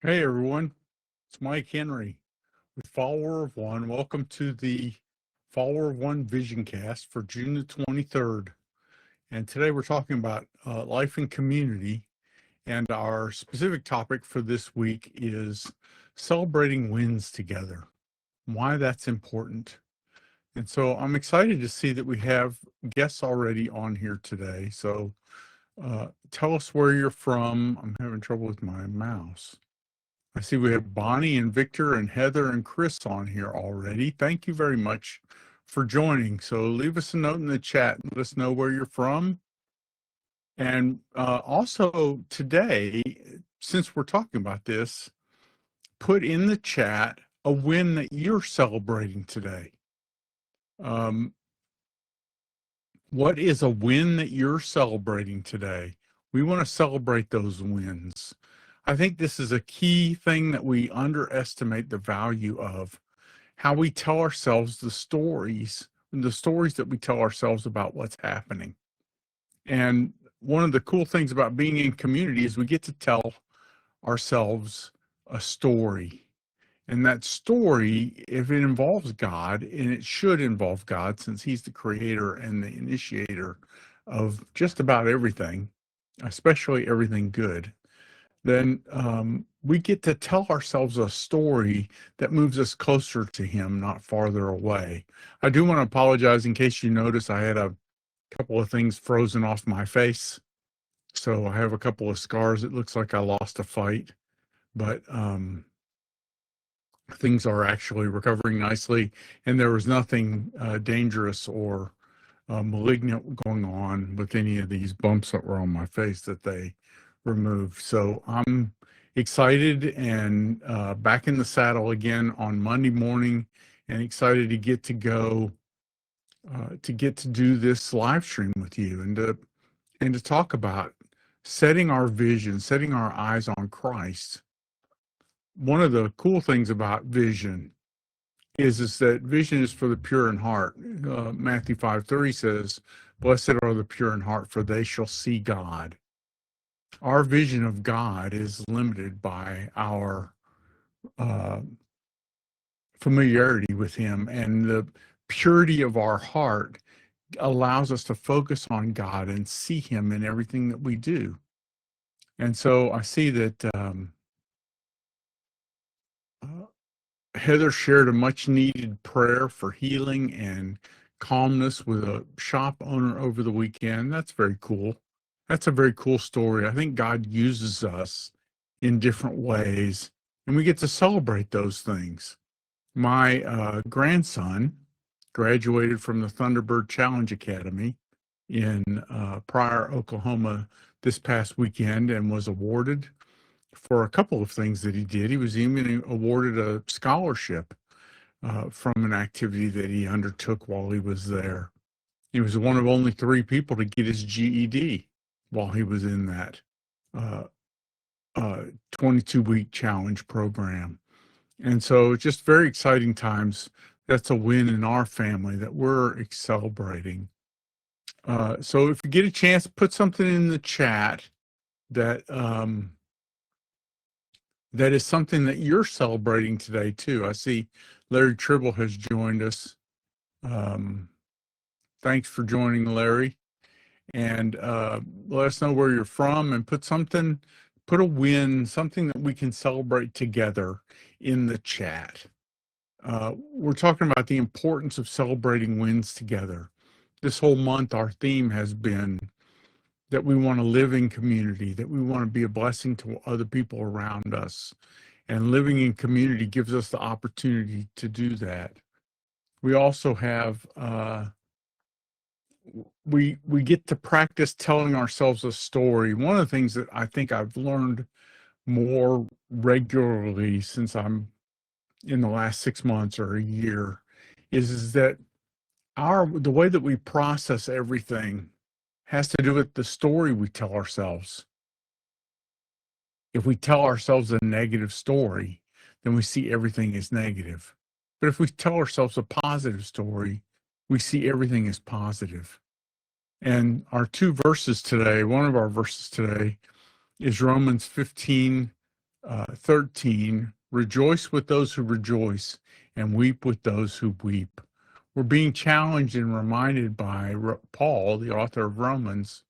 Hey everyone, it's Mike Henry with Follower of One. Welcome to the Follower of One Vision Cast for June the 23rd. And today we're talking about life and community. And our specific topic for this week is celebrating wins together, why that's important. And so I'm excited to see that we have guests already on here today. So tell us where you're from. I'm having trouble with my mouse. I see we have Bonnie and Victor and Heather and Chris on here already. Thank you very much for joining. So leave us a note in the chat and let us know where you're from. And also today, since we're talking about this, put in the chat a win that you're celebrating today. What is a win that you're celebrating today? We want to celebrate those wins. I think this is a key thing that we underestimate the value of, how we tell ourselves the stories that we tell ourselves about what's happening. And one of the cool things about being in community is we get to tell ourselves a story. And that story, if it involves God, and it should involve God since he's the creator and the initiator of just about everything, especially everything good, then we get to tell ourselves a story that moves us closer to him, not farther away. I do want to apologize in case you notice I had a couple of things frozen off my face. So I have a couple of scars. It looks like I lost a fight, but things are actually recovering nicely. And there was nothing dangerous or malignant going on with any of these bumps that were on my face that they removed. So I'm excited and back in the saddle again on Monday morning, and excited to get to go to get to do this live stream with you and to talk about setting our vision, setting our eyes on Christ. One of the cool things about vision is that vision is for the pure in heart. Matthew 5:30 says, "Blessed are the pure in heart, for they shall see God." Our vision of God is limited by our familiarity with him, and the purity of our heart allows us to focus on God and see him in everything that we do. And so I see that Heather shared a much needed prayer for healing and calmness with a shop owner over the weekend. That's very cool. That's a very cool story. I think God uses us in different ways, and we get to celebrate those things. My grandson graduated from the Thunderbird Challenge Academy in Pryor, Oklahoma this past weekend and was awarded for a couple of things that he did. He was even awarded a scholarship from an activity that he undertook while he was there. He was one of only 3 people to get his GED while he was in that 22-week challenge program. And so just very exciting times. That's a win in our family that we're celebrating. So if you get a chance, put something in the chat that that is something that you're celebrating today too. I see Larry Tribble has joined us. Thanks for joining, Larry. And let us know where you're from and put a win, something that we can celebrate together in the chat. We're talking about the importance of celebrating wins together. This whole month, our theme has been that we want to live in community, that we want to be a blessing to other people around us. And living in community gives us the opportunity to do that. We also have, we get to practice telling ourselves a story. One of the things that I think I've learned more regularly since I'm in the last 6 months or a year is that the way that we process everything has to do with the story we tell ourselves. If we tell ourselves a negative story, then we see everything as negative. But if we tell ourselves a positive story, we see everything as positive. And our 2 verses today, one of our verses today is Romans 15, 13, rejoice with those who rejoice and weep with those who weep. We're being challenged and reminded by Paul, the author of Romans,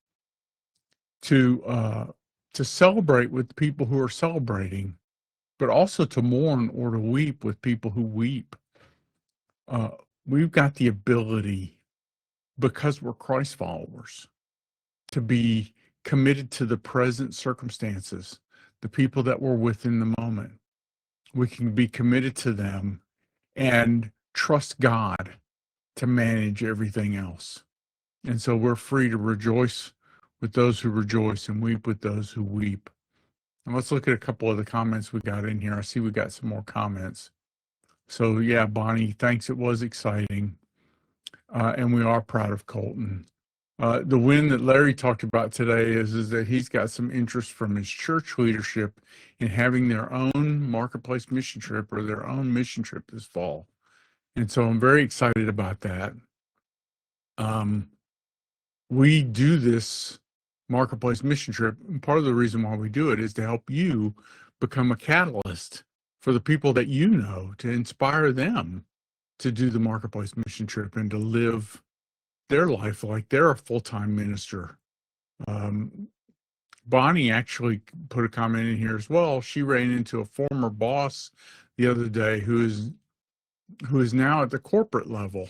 to celebrate with people who are celebrating, but also to mourn or to weep with people who weep. We've got the ability, because we're Christ followers, to be committed to the present circumstances, the people that we're with in the moment. We can be committed to them and trust God to manage everything else. And so we're free to rejoice with those who rejoice and weep with those who weep. And let's look at a couple of the comments we got in here. I see we got some more comments. So yeah, Bonnie, thanks. It was exciting. And we are proud of Colton. The win that Larry talked about today is that he's got some interest from his church leadership in having their own marketplace mission trip or their own mission trip this fall. And so I'm very excited about that. We do this marketplace mission trip, and part of the reason why we do it is to help you become a catalyst for the people that you know, to inspire them to do the marketplace mission trip and to live their life like they're a full-time minister. Bonnie actually put a comment in here as well. She ran into a former boss the other day who is now at the corporate level,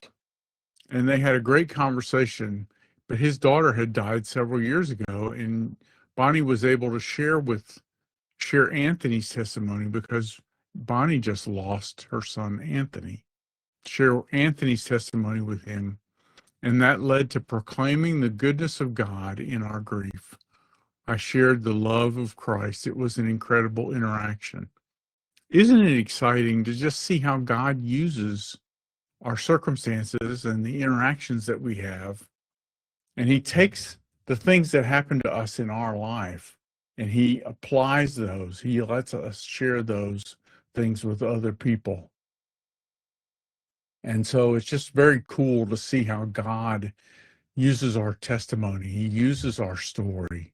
and they had a great conversation. But his daughter had died several years ago, and Bonnie was able to share Anthony's testimony, because Bonnie just lost her son Anthony. Share Anthony's testimony with him, and that led to proclaiming the goodness of God in our grief. I shared the love of Christ. It was an incredible interaction. Isn't it exciting to just see how God uses our circumstances and the interactions that we have, and he takes the things that happen to us in our life and he applies those. He lets us share those things with other people. And so it's just very cool to see how God uses our testimony. He uses our story.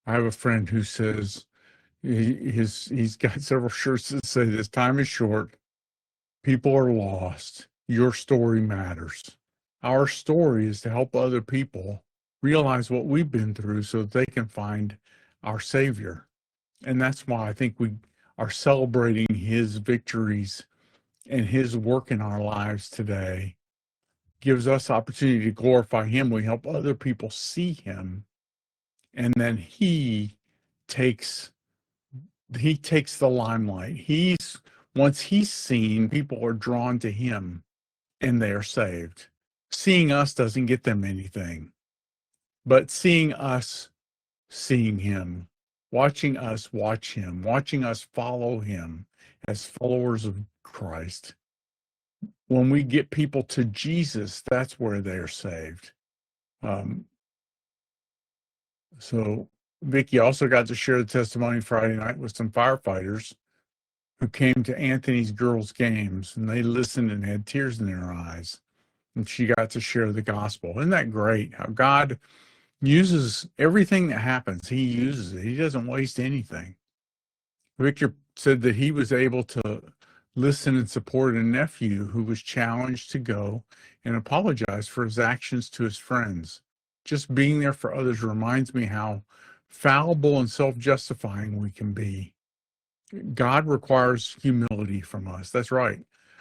I have a friend who says, he's got several shirts that say, this time is short, people are lost, your story matters. Our story is to help other people realize what we've been through so that they can find our Savior. And that's why I think we are celebrating his victories and his work in our lives today. Gives us opportunity to glorify him. We help other people see him. And then he takes the limelight. Once he's seen, people are drawn to him and they are saved. Seeing us doesn't get them anything, but seeing us, seeing him, watching us watch him, watching us follow him as followers of Christ. When we get people to Jesus, that's where they're saved. So Vicki also got to share the testimony Friday night with some firefighters who came to Anthony's girls' games, and they listened and had tears in their eyes. And she got to share the gospel. Isn't that great? How God uses everything that happens. He uses it. He doesn't waste anything. Victor said that he was able to listen and support a nephew who was challenged to go and apologize for his actions to his friends. Just being there for others reminds me how fallible and self-justifying we can be. God requires humility from us. That's right.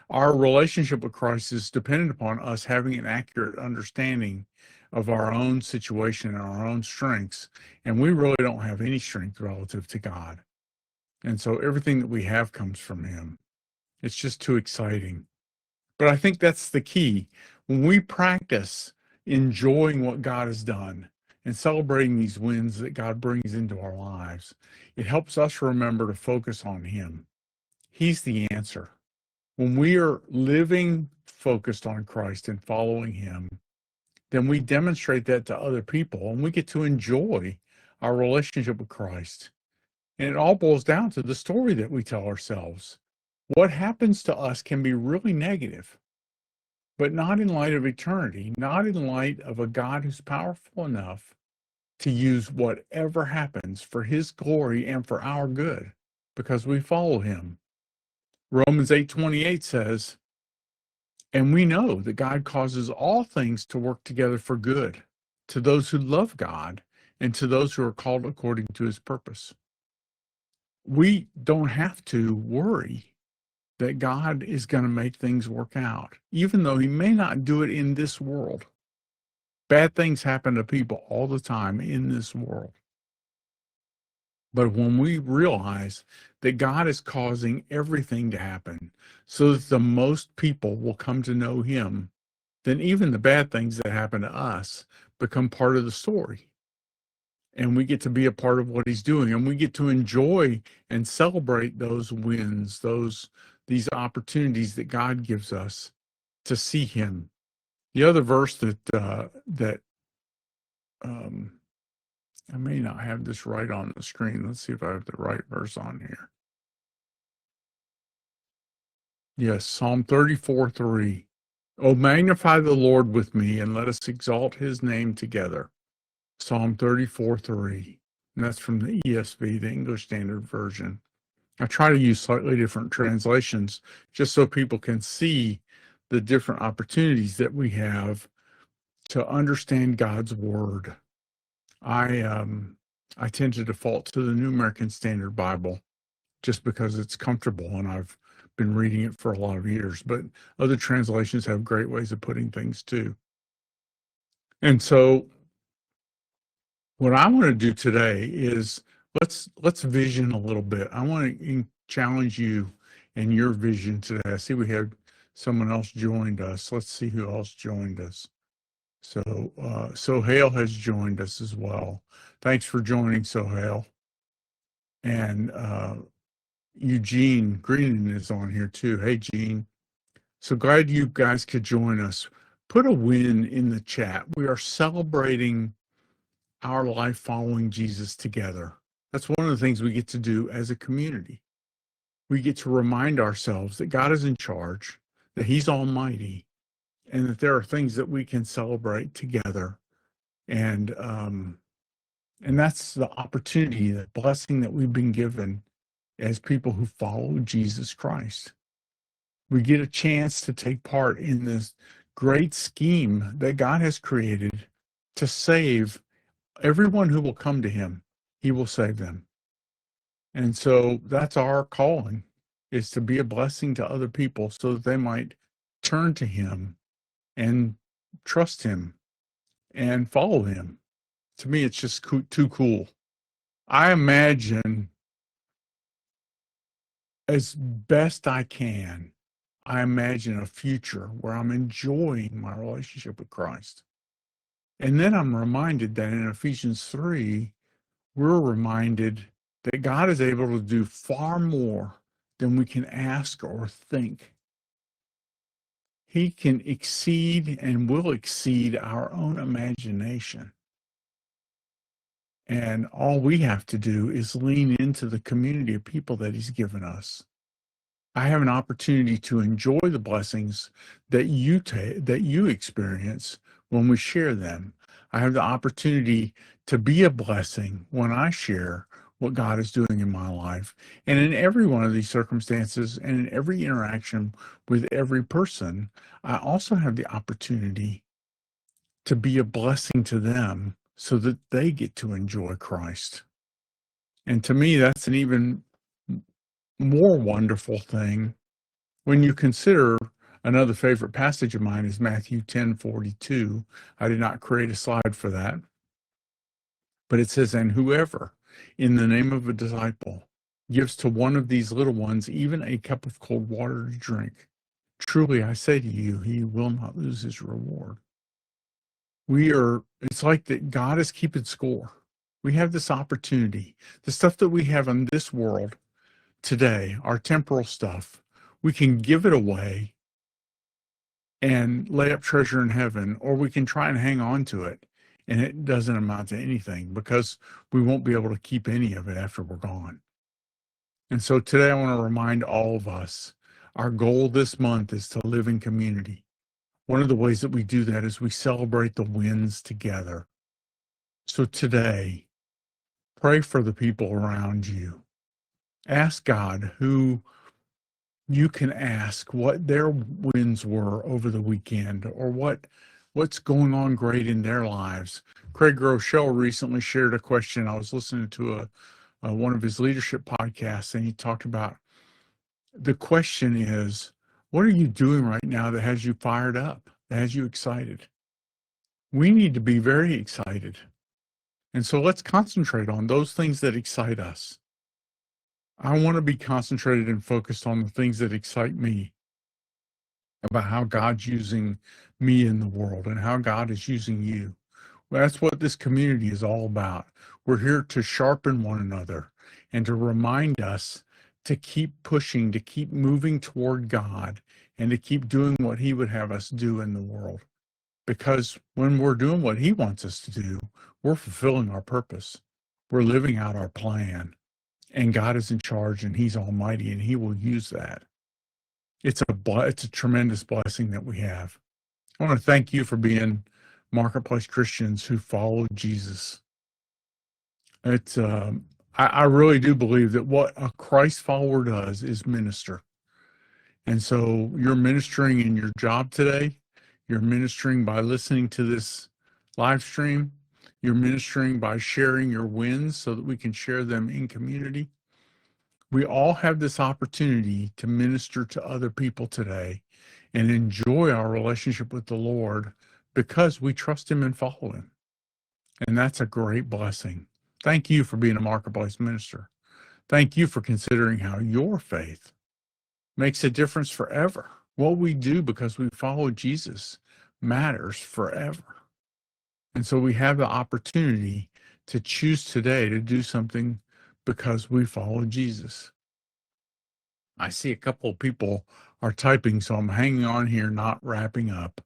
Our relationship with Christ is dependent upon us having an accurate understanding of our own situation and our own strengths. And we really don't have any strength relative to God. And so everything that we have comes from him. It's just too exciting. But I think that's the key. When we practice enjoying what God has done and celebrating these wins that God brings into our lives, it helps us remember to focus on him. He's the answer. When we are living focused on Christ and following him, then we demonstrate that to other people, and we get to enjoy our relationship with Christ. And it all boils down to the story that we tell ourselves. What happens to us can be really negative, but not in light of eternity, not in light of a God who's powerful enough to use whatever happens for his glory and for our good. because we follow him. Romans 8:28 says, and we know that God causes all things to work together for good to those who love God and to those who are called according to his purpose. We don't have to worry that God is going to make things work out, even though he may not do it in this world. Bad things happen to people all the time in this world. But when we realize that God is causing everything to happen so that the most people will come to know him, then even the bad things that happen to us become part of the story. And we get to be a part of what he's doing, and we get to enjoy and celebrate those wins, these opportunities that God gives us to see him. The other verse that I may not have this right on the screen. Let's see if I have the right verse on here. Yes, Psalm 34:3. Oh, magnify the Lord with me, and let us exalt his name together. Psalm 34:3. And that's from the ESV, the English Standard Version. I try to use slightly different translations just so people can see the different opportunities that we have to understand God's word. I tend to default to the New American Standard Bible just because it's comfortable and I've been reading it for a lot of years, but other translations have great ways of putting things too. And so what I want to do today is let's vision a little bit. I want to challenge you and your vision today. I see we have someone else joined us. Let's see who else joined us. So Sohail has joined us as well. Thanks for joining, Sohail. And Eugene Green is on here too. Hey, Gene. So glad you guys could join us. Put a win in the chat. We are celebrating our life following Jesus together. That's one of the things we get to do as a community. We get to remind ourselves that God is in charge, that he's almighty, and that there are things that we can celebrate together. And that's the opportunity, the blessing that we've been given as people who follow Jesus Christ. We get a chance to take part in this great scheme that God has created to save everyone who will come to him. He will save them. And so that's our calling, is to be a blessing to other people so that they might turn to him and trust him and follow him. To me, it's just too cool. I imagine, as best I can, I imagine a future where I'm enjoying my relationship with Christ. And then I'm reminded that in Ephesians 3, we're reminded that God is able to do far more than we can ask or think. He can exceed and will exceed our own imagination. And all we have to do is lean into the community of people that he's given us. I have an opportunity to enjoy the blessings that you experience when we share them. I have the opportunity to be a blessing when I share what God is doing in my life. And in every one of these circumstances and in every interaction with every person, I also have the opportunity to be a blessing to them so that they get to enjoy Christ. And to me, that's an even more wonderful thing when you consider another favorite passage of mine is Matthew 10:42. I did not create a slide for that, but it says, and whoever in the name of a disciple gives to one of these little ones even a cup of cold water to drink, truly I say to you, he will not lose his reward. It's like that God is keeping score. We have this opportunity. The stuff that we have in this world today, our temporal stuff, we can give it away and lay up treasure in heaven, or we can try and hang on to it, and it doesn't amount to anything because we won't be able to keep any of it after we're gone. And so today I want to remind all of us, our goal this month is to live in community. One of the ways that we do that is we celebrate the wins together. So today, pray for the people around you. Ask God who you can ask what their wins were over the weekend, or what's going on great in their lives. Craig Groeschel recently shared a question. I was listening to one of his leadership podcasts, and he talked about the question is, what are you doing right now that has you fired up, that has you excited? We need to be very excited. And so let's concentrate on those things that excite us. I want to be concentrated and focused on the things that excite me, about how God's using me in the world and how God is using you. Well, that's what this community is all about. We're here to sharpen one another and to remind us to keep pushing, to keep moving toward God, and to keep doing what He would have us do in the world. Because when we're doing what He wants us to do, we're fulfilling our purpose. We're living out our plan. And God is in charge, and He's almighty, and He will use that. It's a tremendous blessing that we have. I want to thank you for being Marketplace Christians who follow Jesus. It's I really do believe that what a Christ follower does is minister. And so you're ministering in your job today. You're ministering by listening to this live stream. You're ministering by sharing your wins so that we can share them in community. We all have this opportunity to minister to other people today and enjoy our relationship with the Lord because we trust Him and follow Him. And that's a great blessing. Thank you for being a Marketplace minister. Thank you for considering how your faith makes a difference forever. What we do because we follow Jesus matters forever. And so we have the opportunity to choose today to do something because we follow Jesus. I see a couple of people are typing, so I'm hanging on here, not wrapping up,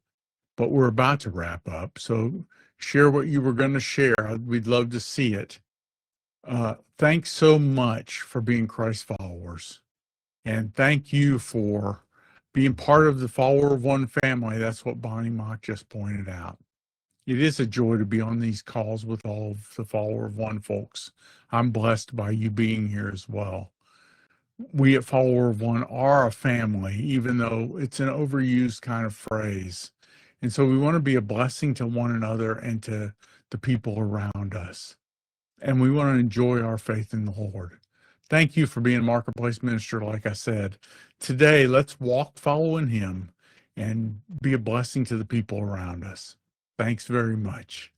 but we're about to wrap up. So share what you were going to share. We'd love to see it. Thanks so much for being Christ followers. And thank you for being part of the Follower of One family. That's what Bonnie Mock just pointed out. It is a joy to be on these calls with all of the Follower of One folks. I'm blessed by you being here as well. We at Follower of One are a family, even though it's an overused kind of phrase. And so we want to be a blessing to one another and to the people around us. And we want to enjoy our faith in the Lord. Thank you for being a Marketplace minister, like I said. Today, let's walk following Him and be a blessing to the people around us. Thanks very much.